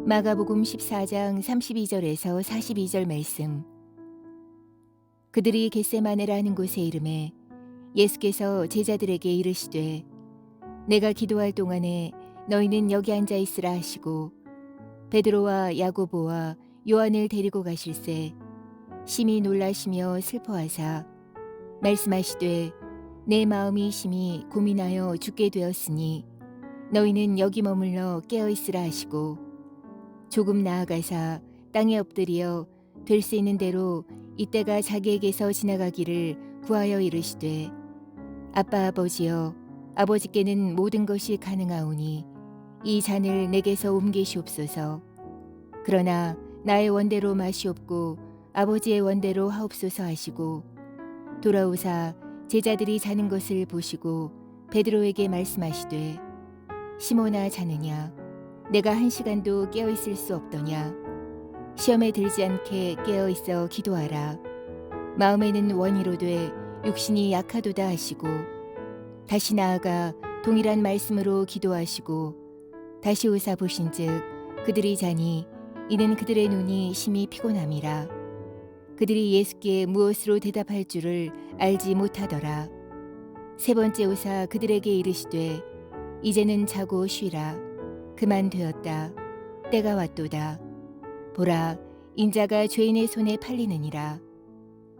마가복음 14장 32절에서 42절 말씀. 그들이 겟세마네라 하는 곳에 이르매 예수께서 제자들에게 이르시되 내가 기도할 동안에 너희는 여기 앉아 있으라 하시고 베드로와 야고보와 요한을 데리고 가실새 심히 놀라시며 슬퍼하사 말씀하시되 내 마음이 심히 고민하여 죽게 되었으니 너희는 여기 머물러 깨어 있으라 하시고 조금 나아가사 땅에 엎드려 될 수 있는 대로 이때가 자기에게서 지나가기를 구하여 이르시되 아빠 아버지여 아버지께는 모든 것이 가능하오니 이 잔을 내게서 옮기시옵소서. 그러나 나의 원대로 마시옵고 아버지의 원대로 하옵소서 하시고 돌아오사 제자들이 자는 것을 보시고 베드로에게 말씀하시되 시몬아 자느냐 내가 1시간도 깨어 있을 수 없더냐. 시험에 들지 않게 깨어 있어 기도하라. 마음에는 원이로되 육신이 약하도다 하시고 다시 나아가 동일한 말씀으로 기도하시고 다시 오사 보신즉 그들이 자니 이는 그들의 눈이 심히 피곤함이라. 그들이 예수께 무엇으로 대답할 줄을 알지 못하더라. 세 번째 오사 그들에게 이르시되 이제는 자고 쉬라. 그만 되었다. 때가 왔도다. 보라, 인자가 죄인의 손에 팔리느니라.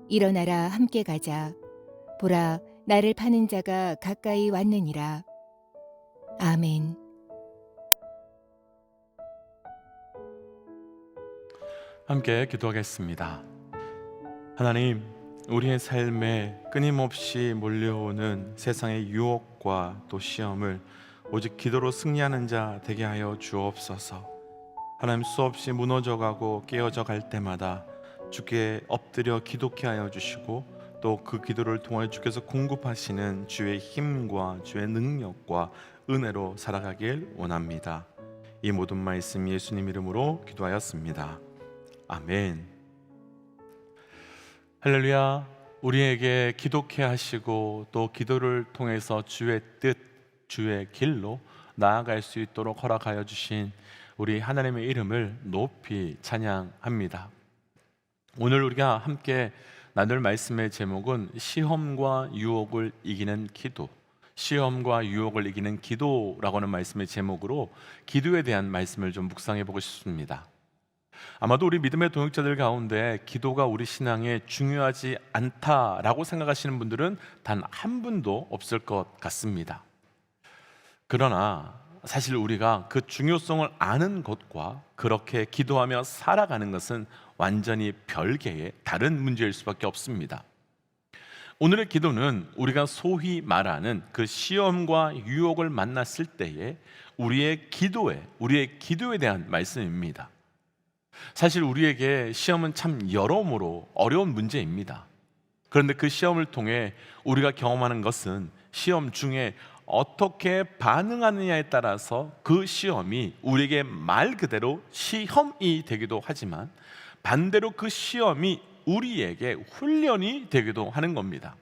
일어나라, 함께 가자. 보라, 나를 파는 자가 가까이 왔느니라. 아멘. 함께 기도하겠습니다. 하나님, 우리의 삶에 끊임없이 몰려오는 세상의 유혹과 또 시험을 오직 기도로 승리하는 자 되게 하여 주옵소서. 하나님, 수없이 무너져가고 깨어져 갈 때마다 주께 엎드려 기도케 하여 주시고 또 그 기도를 통해 주께서 공급하시는 주의 힘과 주의 능력과 은혜로 살아가길 원합니다. 이 모든 말씀 예수님 이름으로 기도하였습니다. 아멘. 할렐루야. 우리에게 기도케 하시고 또 기도를 통해서 주의 뜻, 주의 길로 나아갈 수 있도록 허락하여 주신 우리 하나님의 이름을 높이 찬양합니다. 오늘 우리가 함께 나눌 말씀의 제목은 시험과 유혹을 이기는 기도, 시험과 유혹을 이기는 기도라고 하는 말씀의 제목으로 기도에 대한 말씀을 좀 묵상해 보고 싶습니다. 아마도 우리 믿음의 동역자들 가운데 기도가 우리 신앙에 중요하지 않다라고 생각하시는 분들은 단 한 분도 없을 것 같습니다. 그러나 사실 우리가 그 중요성을 아는 것과 그렇게 기도하며 살아가는 것은 완전히 별개의 다른 문제일 수밖에 없습니다. 오늘의 기도는 우리가 소위 말하는 그 시험과 유혹을 만났을 때에 우리의 기도에 대한 말씀입니다. 사실 우리에게 시험은 참 여러모로 어려운 문제입니다. 그런데 그 시험을 통해 우리가 경험하는 것은 시험 중에 어떻게 반응하느냐에 따라서 그 시험이 우리에게 말 그대로 시험이 되기도 하지만 반대로 그 시험이 우리에게 훈련이 되기도 하는 겁니다.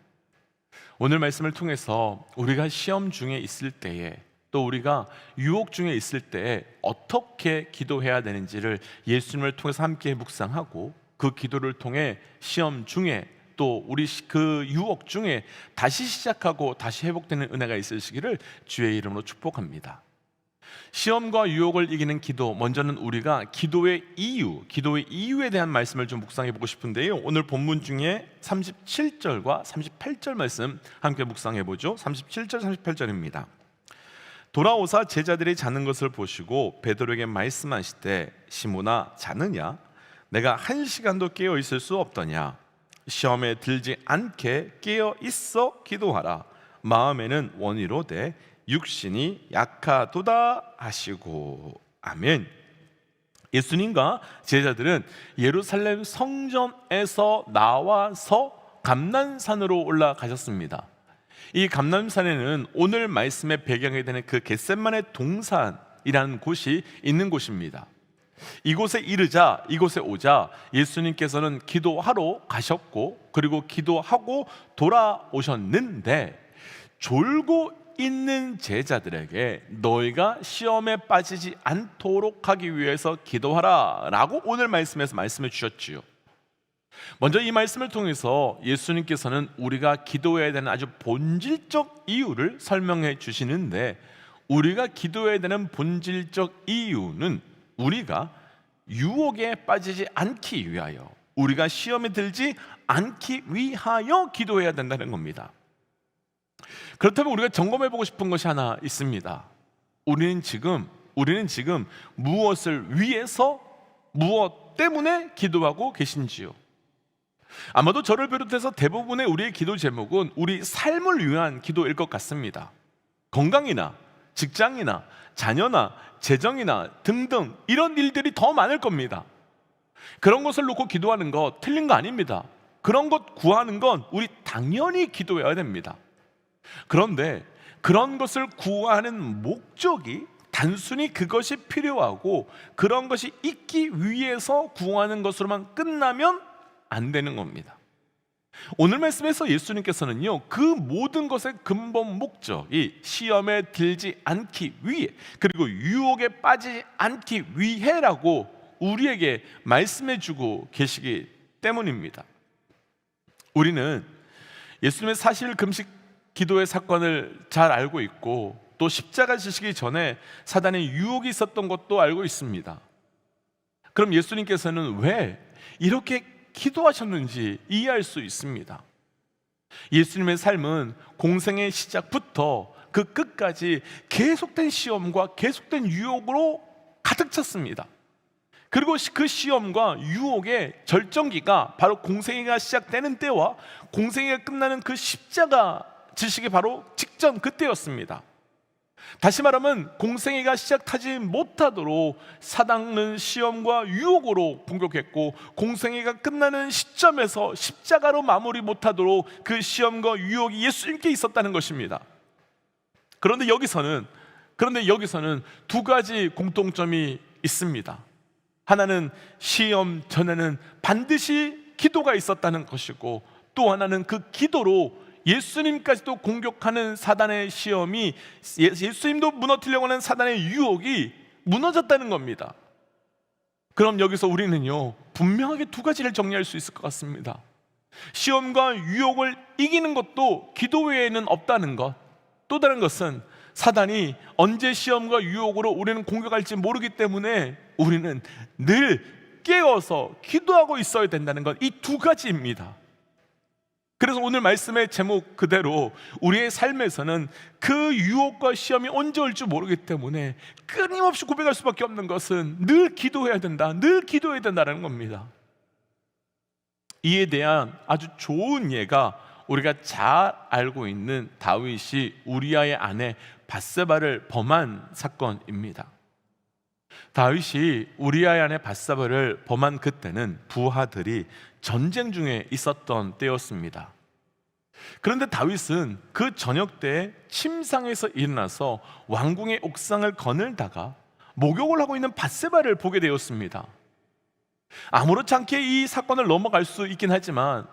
오늘 말씀을 통해서 우리가 시험 중에 있을 때에 또 우리가 유혹 중에 있을 때에 어떻게 기도해야 되는지를 예수님을 통해서 함께 묵상하고 그 기도를 통해 시험 중에 또 우리 그 유혹 중에 다시 시작하고 다시 회복되는 은혜가 있으시기를 주의 이름으로 축복합니다. 시험과 유혹을 이기는 기도, 먼저는 우리가 기도의 이유에 대한 말씀을 좀 묵상해 보고 싶은데요. 오늘 본문 중에 37절과 38절 말씀 함께 묵상해 보죠. 37절, 38절입니다. 돌아오사 제자들이 자는 것을 보시고 베드로에게 말씀하시되 시몬아 자느냐? 내가 1시간도 깨어 있을 수 없더냐? 시험에 들지 않게 깨어 있어 기도하라. 마음에는 원이로되 육신이 약하도다 하시고. 아멘. 예수님과 제자들은 예루살렘 성전에서 나와서 감난산으로 올라가셨습니다. 이 감난산에는 오늘 말씀의 배경이 되는 그 겟세마네 동산이라는 곳이 있는 곳입니다. 이곳에 오자 예수님께서는 기도하러 가셨고 그리고 기도하고 돌아오셨는데 졸고 있는 제자들에게 너희가 시험에 빠지지 않도록 하기 위해서 기도하라 라고 오늘 말씀에서 말씀해 주셨지요. 먼저 이 말씀을 통해서 예수님께서는 우리가 기도해야 되는 아주 본질적 이유를 설명해 주시는데, 우리가 기도해야 되는 본질적 이유는 우리가 유혹에 빠지지 않기 위하여, 우리가 시험에 들지 않기 위하여 기도해야 된다는 겁니다. 그렇다면 우리가 점검해 보고 싶은 것이 하나 있습니다. 우리는 지금 무엇을 위해서, 무엇 때문에 기도하고 계신지요? 아마도 저를 비롯해서 대부분의 우리의 기도 제목은 우리 삶을 위한 기도일 것 같습니다. 건강이나 직장이나 자녀나 재정이나 등등 이런 일들이 더 많을 겁니다. 그런 것을 놓고 기도하는 것 틀린 거 아닙니다. 그런 것 구하는 건 우리 당연히 기도해야 됩니다. 그런데 그런 것을 구하는 목적이 단순히 그것이 필요하고 그런 것이 있기 위해서 구하는 것으로만 끝나면 안 되는 겁니다. 오늘 말씀에서 예수님께서는요, 그 모든 것의 근본 목적이 시험에 들지 않기 위해, 그리고 유혹에 빠지지 않기 위해라고 우리에게 말씀해 주고 계시기 때문입니다. 우리는 예수님의 사실 금식 기도의 사건을 잘 알고 있고, 또 십자가 지시기 전에 사단의 유혹이 있었던 것도 알고 있습니다. 그럼 예수님께서는 왜 이렇게 기도하셨는지 이해할 수 있습니다. 예수님의 삶은 공생의 시작부터 그 끝까지 계속된 시험과 계속된 유혹으로 가득 찼습니다. 그리고 그 시험과 유혹의 절정기가 바로 공생애가 시작되는 때와 공생애가 끝나는 그 십자가 지시기 바로 직전 그때였습니다. 다시 말하면 공생애가 시작하지 못하도록 사단은 시험과 유혹으로 공격했고, 공생애가 끝나는 시점에서 십자가로 마무리 못하도록 그 시험과 유혹이 예수님께 있었다는 것입니다. 그런데 여기서는 두 가지 공통점이 있습니다. 하나는 시험 전에는 반드시 기도가 있었다는 것이고, 또 하나는 그 기도로 예수님까지도 공격하는 사단의 시험이, 예수님도 무너뜨리려고 하는 사단의 유혹이 무너졌다는 겁니다. 그럼 여기서 우리는요, 분명하게 두 가지를 정리할 수 있을 것 같습니다. 시험과 유혹을 이기는 것도 기도 외에는 없다는 것, 또 다른 것은 사단이 언제 시험과 유혹으로 우리는 공격할지 모르기 때문에 우리는 늘 깨어서 기도하고 있어야 된다는 것, 이 두 가지입니다. 그래서 오늘 말씀의 제목 그대로 우리의 삶에서는 그 유혹과 시험이 언제 올지 모르기 때문에 끊임없이 고백할 수밖에 없는 것은 늘 기도해야 된다, 늘 기도해야 된다는 겁니다. 이에 대한 아주 좋은 예가 우리가 잘 알고 있는 다윗이 우리아의 아내 밧세바를 범한 사건입니다. 다윗이 우리아의 아내 밧세바를 범한 그때는 부하들이 전쟁 중에 있었던 때였습니다. 그런데 다윗은 그 저녁 때 침상에서 일어나서 왕궁의 옥상을 거닐다가 목욕을 하고 있는 밧세바를 보게 되었습니다. 아무렇지 않게 이 사건을 넘어갈 수 있긴 하지만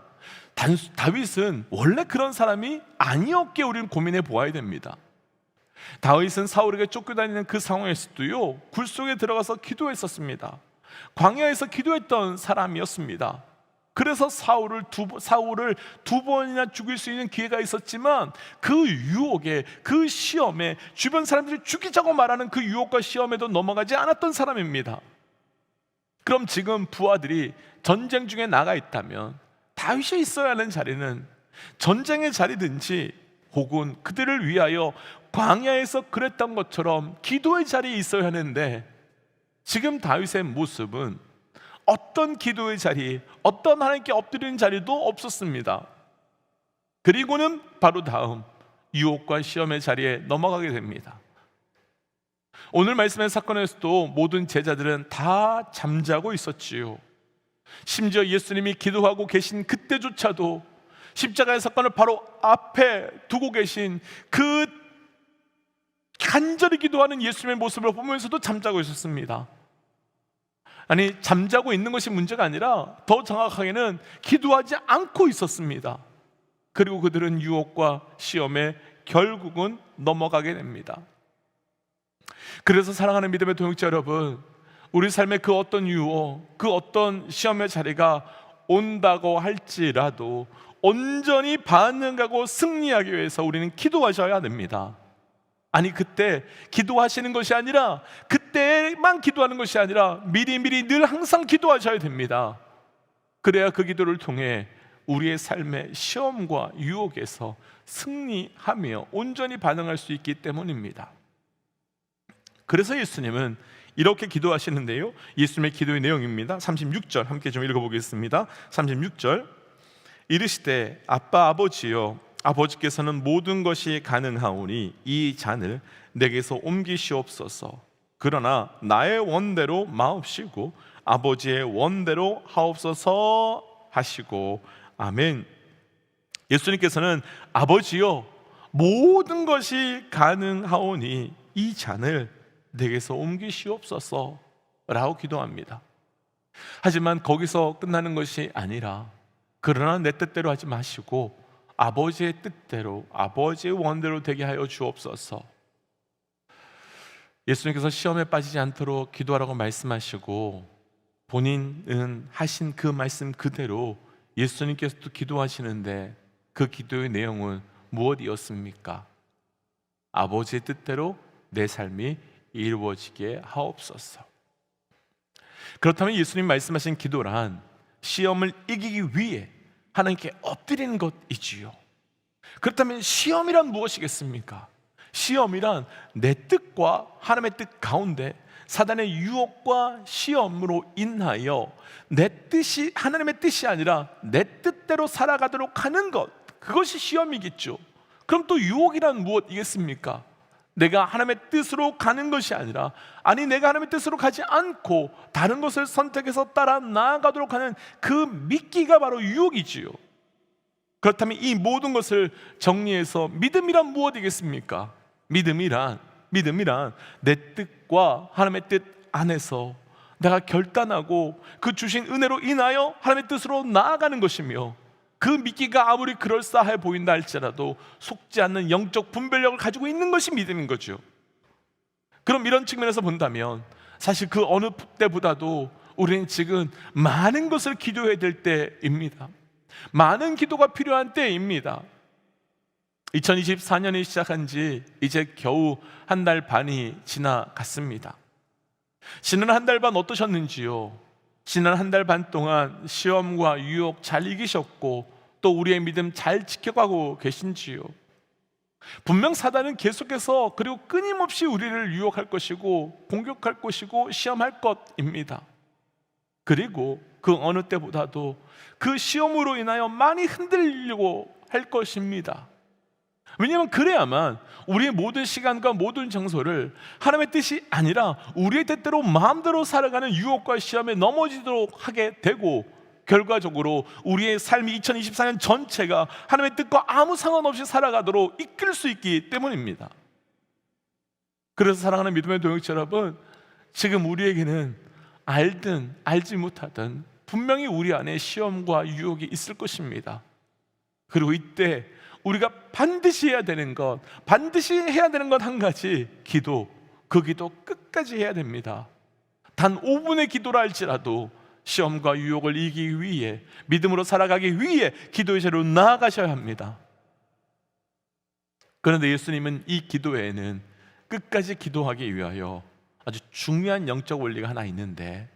다윗은 원래 그런 사람이 아니었기에 우리는 고민해 보아야 됩니다. 다윗은 사울에게 쫓겨다니는 그 상황에서도요, 굴 속에 들어가서 기도했었습니다. 광야에서 기도했던 사람이었습니다. 그래서 사울을 두 번이나 죽일 수 있는 기회가 있었지만 그 유혹에, 그 시험에, 주변 사람들이 죽이자고 말하는 그 유혹과 시험에도 넘어가지 않았던 사람입니다. 그럼 지금 부하들이 전쟁 중에 나가 있다면 다윗이 있어야 하는 자리는 전쟁의 자리든지 혹은 그들을 위하여 광야에서 그랬던 것처럼 기도의 자리에 있어야 하는데, 지금 다윗의 모습은 어떤 기도의 자리, 어떤 하나님께 엎드리는 자리도 없었습니다. 그리고는 바로 다음 유혹과 시험의 자리에 넘어가게 됩니다. 오늘 말씀의 사건에서도 모든 제자들은 다 잠자고 있었지요. 심지어 예수님이 기도하고 계신 그때조차도 십자가의 사건을 바로 앞에 두고 계신 그 간절히 기도하는 예수님의 모습을 보면서도 잠자고 있었습니다. 아니, 잠자고 있는 것이 문제가 아니라 더 정확하게는 기도하지 않고 있었습니다. 그리고 그들은 유혹과 시험에 결국은 넘어가게 됩니다. 그래서 사랑하는 믿음의 동역자 여러분, 우리 삶의 그 어떤 유혹, 그 어떤 시험의 자리가 온다고 할지라도 온전히 반응하고 승리하기 위해서 우리는 기도하셔야 됩니다. 아니, 그때 기도하시는 것이 아니라, 그때만 기도하는 것이 아니라 미리미리 늘 항상 기도하셔야 됩니다. 그래야 그 기도를 통해 우리의 삶의 시험과 유혹에서 승리하며 온전히 반응할 수 있기 때문입니다. 그래서 예수님은 이렇게 기도하시는데요, 예수님의 기도의 내용입니다. 36절 함께 좀 읽어보겠습니다. 36절, 이르시되 아빠 아버지여, 아버지께서는 모든 것이 가능하오니 이 잔을 내게서 옮기시옵소서. 그러나 나의 원대로 마옵시고 아버지의 원대로 하옵소서 하시고. 아멘. 예수님께서는 아버지여, 모든 것이 가능하오니 이 잔을 내게서 옮기시옵소서 라고 기도합니다. 하지만 거기서 끝나는 것이 아니라, 그러나 내 뜻대로 하지 마시고 아버지의 뜻대로, 아버지의 원대로 되게 하여 주옵소서. 예수님께서 시험에 빠지지 않도록 기도하라고 말씀하시고, 본인은 하신 그 말씀 그대로 예수님께서도 기도하시는데, 그 기도의 내용은 무엇이었습니까? 아버지의 뜻대로 내 삶이 이루어지게 하옵소서. 그렇다면 예수님 말씀하신 기도란 시험을 이기기 위해 하나님께 엎드리는 것이지요. 그렇다면 시험이란 무엇이겠습니까? 시험이란 내 뜻과 하나님의 뜻 가운데 사단의 유혹과 시험으로 인하여 내 뜻이, 하나님의 뜻이 아니라 내 뜻대로 살아가도록 하는 것, 그것이 시험이겠죠. 그럼 또 유혹이란 무엇이겠습니까? 내가 하나님의 뜻으로 가는 것이 아니라, 아니 내가 하나님의 뜻으로 가지 않고 다른 것을 선택해서 따라 나아가도록 하는 그 미끼가 바로 유혹이지요. 그렇다면 이 모든 것을 정리해서 믿음이란 무엇이겠습니까? 믿음이란 내 뜻과 하나님의 뜻 안에서 내가 결단하고 그 주신 은혜로 인하여 하나님의 뜻으로 나아가는 것이며, 그 미끼가 아무리 그럴싸해 보인다 할지라도 속지 않는 영적 분별력을 가지고 있는 것이 믿음인 거죠. 그럼 이런 측면에서 본다면 사실 그 어느 때보다도 우리는 지금 많은 것을 기도해야 될 때입니다. 많은 기도가 필요한 때입니다. 2024년이 시작한 지 이제 겨우 한 달 반이 지나갔습니다. 지난 한 달 반 어떠셨는지요? 지난 한 달 반 동안 시험과 유혹 잘 이기셨고 또 우리의 믿음 잘 지켜가고 계신지요? 분명 사단은 계속해서 그리고 끊임없이 우리를 유혹할 것이고 공격할 것이고 시험할 것입니다. 그리고 그 어느 때보다도 그 시험으로 인하여 많이 흔들리려고 할 것입니다. 왜냐하면 그래야만 우리의 모든 시간과 모든 정서를 하나님의 뜻이 아니라 우리의 뜻대로 마음대로 살아가는 유혹과 시험에 넘어지도록 하게 되고, 결과적으로 우리의 삶이 2024년 전체가 하나님의 뜻과 아무 상관없이 살아가도록 이끌 수 있기 때문입니다. 그래서 사랑하는 믿음의 동역자 여러분, 지금 우리에게는 알든 알지 못하든 분명히 우리 안에 시험과 유혹이 있을 것입니다. 그리고 이때 우리가 반드시 해야 되는 것 한 가지, 기도. 그 기도 끝까지 해야 됩니다. 단 5분의 기도라 할지라도 시험과 유혹을 이기기 위해, 믿음으로 살아가기 위해 기도의 자리로 나아가셔야 합니다. 그런데 예수님은 이 기도에는 끝까지 기도하기 위하여 아주 중요한 영적 원리가 하나 있는데,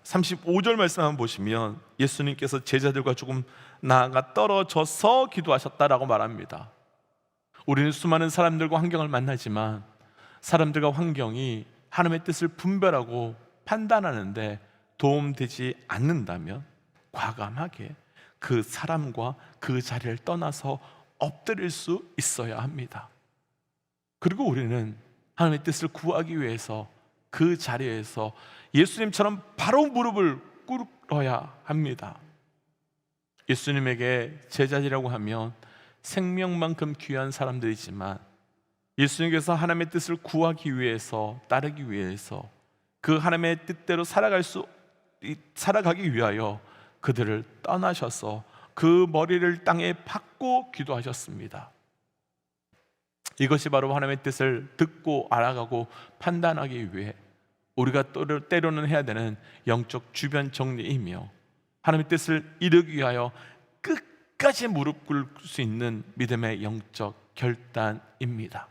35절 말씀 한번 보시면 예수님께서 제자들과 조금 나아가 떨어져서 기도하셨다라고 말합니다. 우리는 수많은 사람들과 환경을 만나지만 사람들과 환경이 하나님의 뜻을 분별하고 판단하는데 도움되지 않는다면 과감하게 그 사람과 그 자리를 떠나서 엎드릴 수 있어야 합니다. 그리고 우리는 하나님의 뜻을 구하기 위해서 그 자리에서 예수님처럼 바로 무릎을 꿇어야 합니다. 예수님에게 제자들이라고 하면 생명만큼 귀한 사람들이지만, 예수님께서 하나님의 뜻을 구하기 위해서, 따르기 위해서, 그 하나님의 뜻대로 살아가기 위하여 그들을 떠나셔서 그 머리를 땅에 박고 기도하셨습니다. 이것이 바로 하나님의 뜻을 듣고 알아가고 판단하기 위해 우리가 때로는 해야 되는 영적 주변 정리이며, 하나님의 뜻을 이루기 위하여 끝까지 무릎 꿇을 수 있는 믿음의 영적 결단입니다.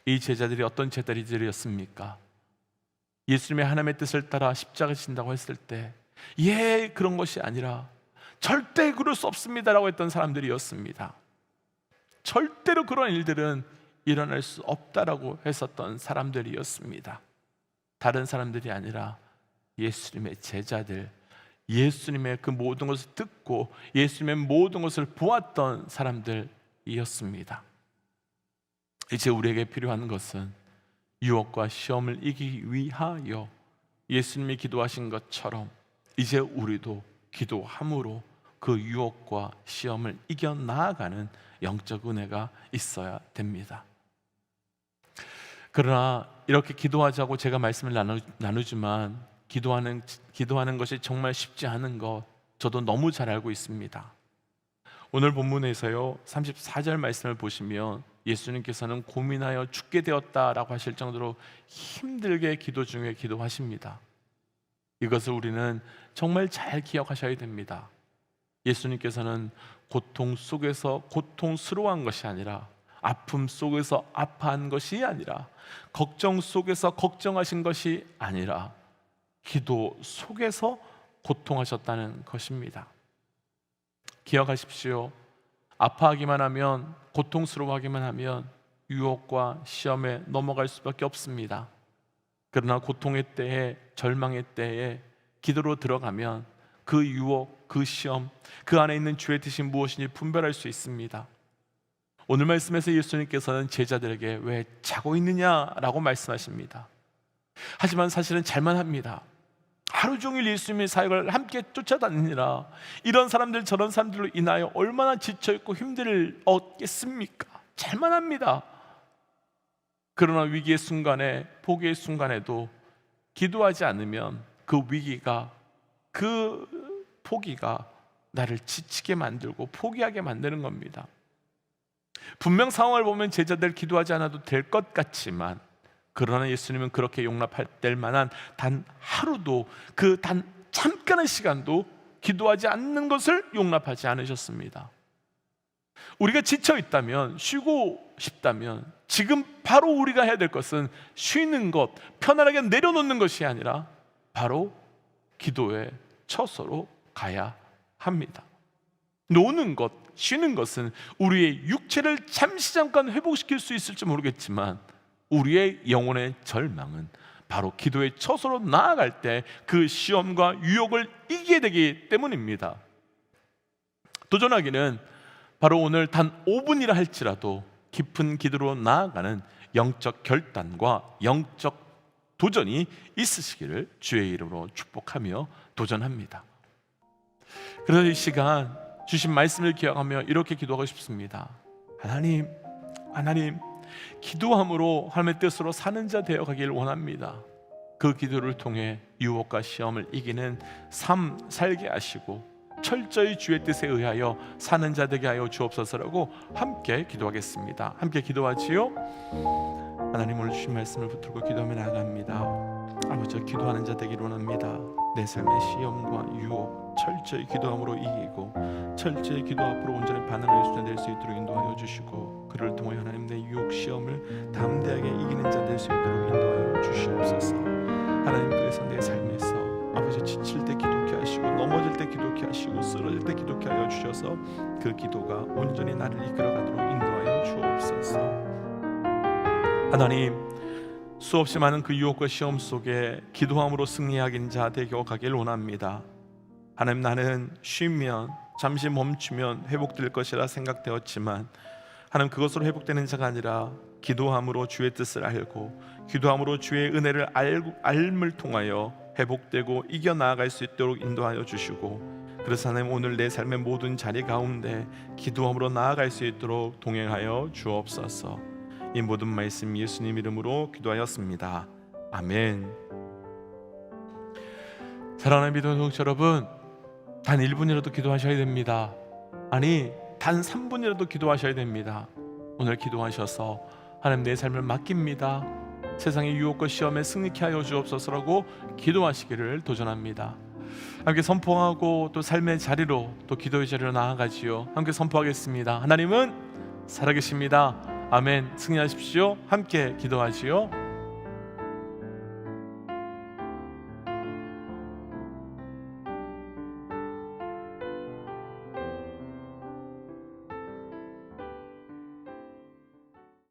이 제자들이 어떤 제자들이었습니까? 예수님의 하나님의 뜻을 따라 십자가 지신다고 했을 때 그런 것이 아니라 절대 그럴 수 없습니다라고 했던 사람들이었습니다. 절대로 그런 일들은 일어날 수 없다라고 했었던 사람들이었습니다. 다른 사람들이 아니라 예수님의 제자들, 예수님의 그 모든 것을 듣고 예수님의 모든 것을 보았던 사람들이었습니다. 이제 우리에게 필요한 것은 유혹과 시험을 이기기 위하여 예수님이 기도하신 것처럼 이제 우리도 기도함으로 그 유혹과 시험을 이겨나가는 영적 은혜가 있어야 됩니다. 그러나 이렇게 기도하자고 제가 말씀을 나누지만 기도하는 것이 정말 쉽지 않은 것 저도 너무 잘 알고 있습니다. 오늘 본문에서요 34절 말씀을 보시면 예수님께서는 고민하여 죽게 되었다라고 하실 정도로 힘들게 기도 중에 기도하십니다. 이것을 우리는 정말 잘 기억하셔야 됩니다. 예수님께서는 고통 속에서 고통스러워한 것이 아니라, 아픔 속에서 아파한 것이 아니라, 걱정 속에서 걱정하신 것이 아니라 기도 속에서 고통하셨다는 것입니다. 기억하십시오. 아파하기만 하면, 고통스러워하기만 하면 유혹과 시험에 넘어갈 수밖에 없습니다. 그러나 고통의 때에, 절망의 때에 기도로 들어가면 그 유혹, 그 시험, 그 안에 있는 주의 뜻이 무엇인지 분별할 수 있습니다. 오늘 말씀에서 예수님께서는 제자들에게 왜 자고 있느냐라고 말씀하십니다. 하지만 사실은 잘만합니다. 하루 종일 예수님의 사역을 함께 쫓아다니느라 이런 사람들 저런 사람들로 인하여 얼마나 지쳐있고 힘들을 얻겠습니까? 잘만합니다. 그러나 위기의 순간에, 포기의 순간에도 기도하지 않으면 그 위기가, 그 포기가 나를 지치게 만들고 포기하게 만드는 겁니다. 분명 상황을 보면 제자들 기도하지 않아도 될 것 같지만, 그러나 예수님은 그렇게 용납할 만한 단 하루도, 그 단 잠깐의 시간도 기도하지 않는 것을 용납하지 않으셨습니다. 우리가 지쳐 있다면, 쉬고 싶다면 지금 바로 우리가 해야 될 것은 쉬는 것, 편안하게 내려놓는 것이 아니라 바로 기도의 처소로 가야 합니다. 노는 것, 쉬는 것은 우리의 육체를 잠깐 회복시킬 수 있을지 모르겠지만 우리의 영혼의 절망은 바로 기도의 처소로 나아갈 때 그 시험과 유혹을 이기게 되기 때문입니다. 도전하기는 바로 오늘 단 5분이라 할지라도 깊은 기도로 나아가는 영적 결단과 영적 도전이 있으시기를 주의 이름으로 축복하며 도전합니다. 그래서 이 시간 주신 말씀을 기억하며 이렇게 기도하고 싶습니다. 하나님, 기도함으로 하나님의 뜻으로 사는 자 되어가길 원합니다. 그 기도를 통해 유혹과 시험을 이기는 삶 살게 하시고 철저히 주의 뜻에 의하여 사는 자 되게 하여 주옵소서라고 함께 기도하겠습니다. 함께 기도하지요. 하나님, 오늘 주신 말씀을 붙들고 기도하며 나아갑니다. 아버지, 기도하는 자 되기를 원합니다. 내 삶의 시험과 유혹 철저히 기도함으로 이기고 철저히 기도 앞으로 온전히 반응할 수 있도록 인도하여 주시고, 그를 통해 하나님 내 유혹 시험을 담대하게 이기는 자 될 수 있도록 인도하여 주시옵소서. 하나님, 그래서 내 삶에서 아버지 지칠 때 기도케 하시고, 넘어질 때 기도케 하시고, 쓰러질 때 기도케 하여 주셔서 그 기도가 온전히 나를 이끌어가도록 인도하여 주옵소서. 하나님, 수없이 많은 그 유혹과 시험 속에 기도함으로 승리하긴 자 되어가길 원합니다. 하나님, 나는 쉬면, 잠시 멈추면 회복될 것이라 생각되었지만 하나님, 그것으로 회복되는 자가 아니라 기도함으로 주의 뜻을 알고 기도함으로 주의 은혜를 알을 통하여 회복되고 이겨나아갈 수 있도록 인도하여 주시고, 그래서 하나님, 오늘 내 삶의 모든 자리 가운데 기도함으로 나아갈 수 있도록 동행하여 주옵소서. 이 모든 말씀 예수님 이름으로 기도하였습니다. 아멘. 사랑하는 믿음의 동지 여러분, 단 1분이라도 기도하셔야 됩니다. 아니, 단 3분이라도 기도하셔야 됩니다. 오늘 기도하셔서 하나님 내 삶을 맡깁니다, 세상의 유혹과 시험에 승리케 하여 주옵소서라고 기도하시기를 도전합니다. 함께 선포하고 또 삶의 자리로 또 기도의 자리로 나아가지요. 함께 선포하겠습니다. 하나님은 살아계십니다. 아멘. 승리하십시오. 함께 기도하지요.